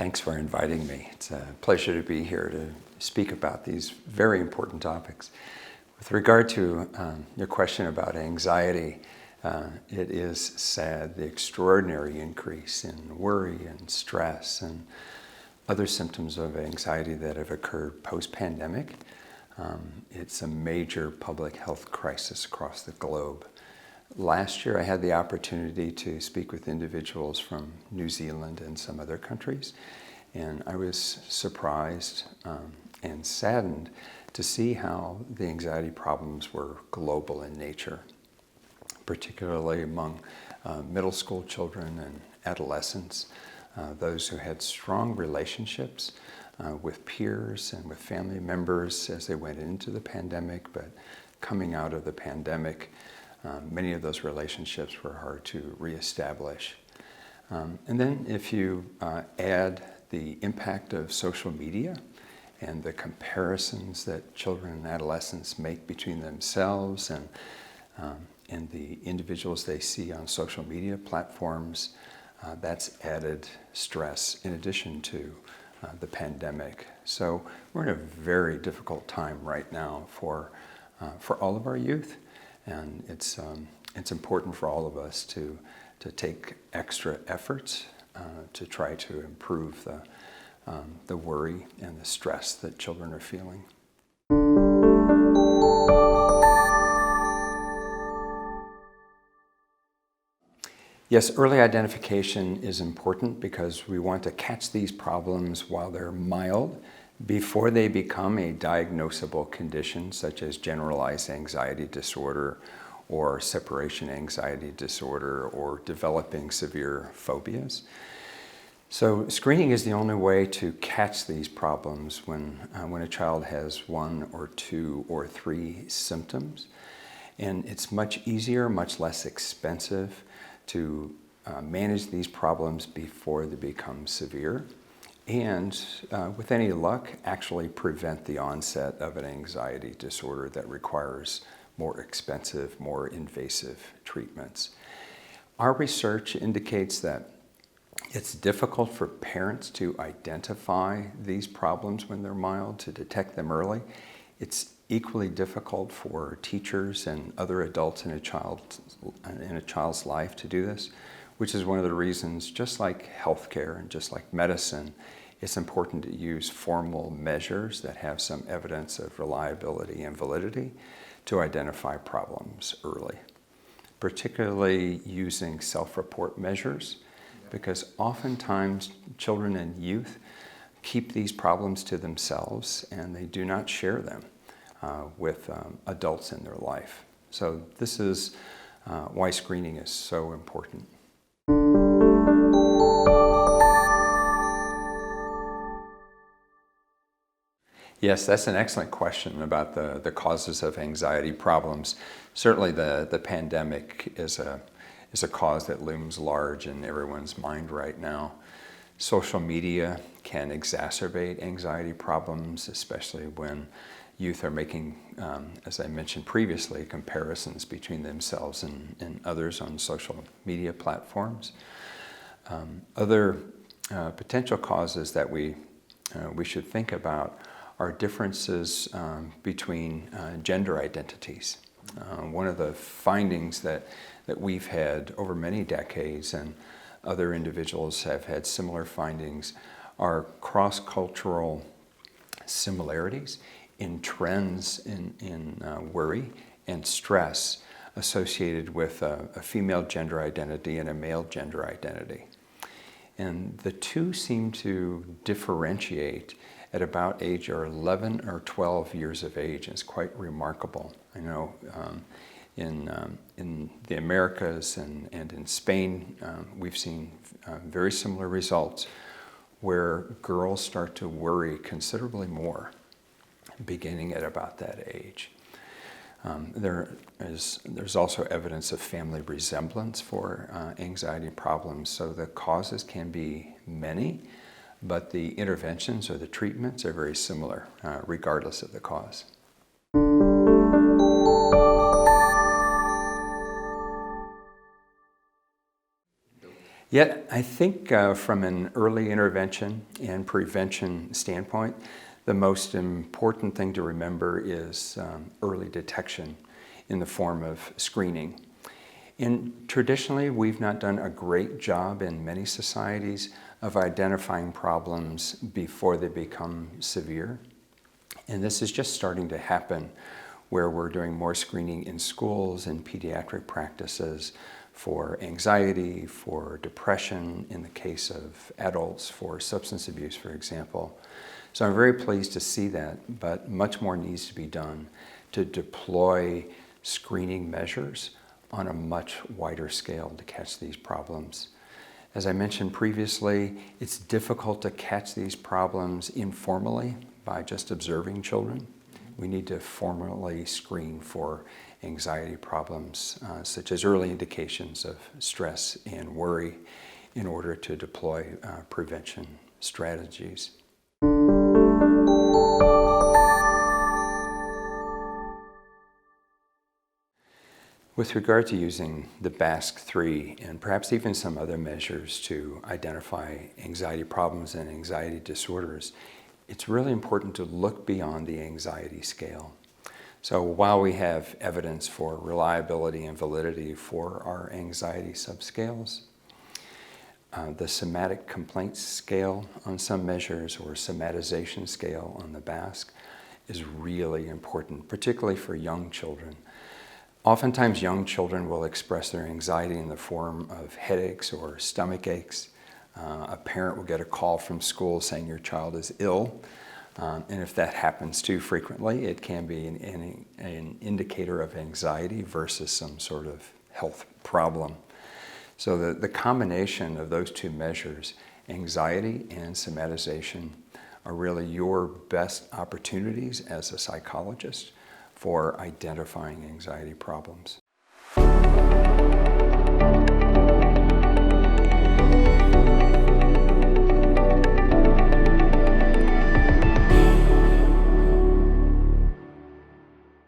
Thanks for inviting me. It's a pleasure to be here to speak about these very important topics. With regard to your question about anxiety, it is sad, the extraordinary increase in worry and stress and other symptoms of anxiety that have occurred post-pandemic. It's a major public health crisis across the globe. Last year, I had the opportunity to speak with individuals from New Zealand and some other countries, and I was surprised and saddened to see how the anxiety problems were global in nature, particularly among middle school children and adolescents, those who had strong relationships with peers and with family members as they went into the pandemic, but coming out of the pandemic, many of those relationships were hard to reestablish. And then if you add the impact of social media and the comparisons that children and adolescents make between themselves and the individuals they see on social media platforms, that's added stress in addition to the pandemic. So we're in a very difficult time right now for all of our youth. And it's important for all of us to take extra efforts to try to improve the worry and the stress that children are feeling. Yes, early identification is important because we want to catch these problems while they're mild, before they become a diagnosable condition such as generalized anxiety disorder or separation anxiety disorder or developing severe phobias. So screening is the only way to catch these problems when a child has 1 or 2 or 3 symptoms. And it's much easier, much less expensive to manage these problems before they become severe. And with any luck, actually prevent the onset of an anxiety disorder that requires more expensive, more invasive treatments. Our research indicates that it's difficult for parents to identify these problems when they're mild, to detect them early. It's equally difficult for teachers and other adults in a child's life to do this, which is one of the reasons, just like healthcare and just like medicine, it's important to use formal measures that have some evidence of reliability and validity to identify problems early, particularly using self-report measures, because oftentimes children and youth keep these problems to themselves and they do not share them with adults in their life. So this is why screening is so important. Yes, that's an excellent question about the causes of anxiety problems. Certainly the pandemic is a cause that looms large in everyone's mind right now. Social media can exacerbate anxiety problems, especially when youth are making, as I mentioned previously, comparisons between themselves and others on social media platforms. Other potential causes that we should think about are differences between gender identities. One of the findings that we've had over many decades, and other individuals have had similar findings, are cross-cultural similarities in trends in worry and stress associated with a female gender identity and a male gender identity. And the two seem to differentiate at about age 11 or 12 years of age. It's quite remarkable. I know in the Americas and in Spain, we've seen very similar results where girls start to worry considerably more beginning at about that age. There's also evidence of family resemblance for anxiety problems, so the causes can be many, but the interventions or the treatments are very similar, regardless of the cause. Yet, I think from an early intervention and prevention standpoint, the most important thing to remember is early detection in the form of screening. And traditionally, we've not done a great job in many societies of identifying problems before they become severe. And this is just starting to happen, where we're doing more screening in schools and pediatric practices for anxiety, for depression, in the case of adults, for substance abuse, for example. So I'm very pleased to see that, but much more needs to be done to deploy screening measures on a much wider scale to catch these problems. As I mentioned previously, it's difficult to catch these problems informally by just observing children. We need to formally screen for anxiety problems, such as early indications of stress and worry, in order to deploy prevention strategies. With regard to using the BASC-3 and perhaps even some other measures to identify anxiety problems and anxiety disorders, it's really important to look beyond the anxiety scale. So while we have evidence for reliability and validity for our anxiety subscales, the somatic complaints scale on some measures, or somatization scale on the BASC, is really important, particularly for young children. Oftentimes young children will express their anxiety in the form of headaches or stomach aches. A parent will get a call from school saying your child is ill. And if that happens too frequently, it can be an indicator of anxiety versus some sort of health problem. So the combination of those two measures, anxiety and somatization, are really your best opportunities as a psychologist for identifying anxiety problems.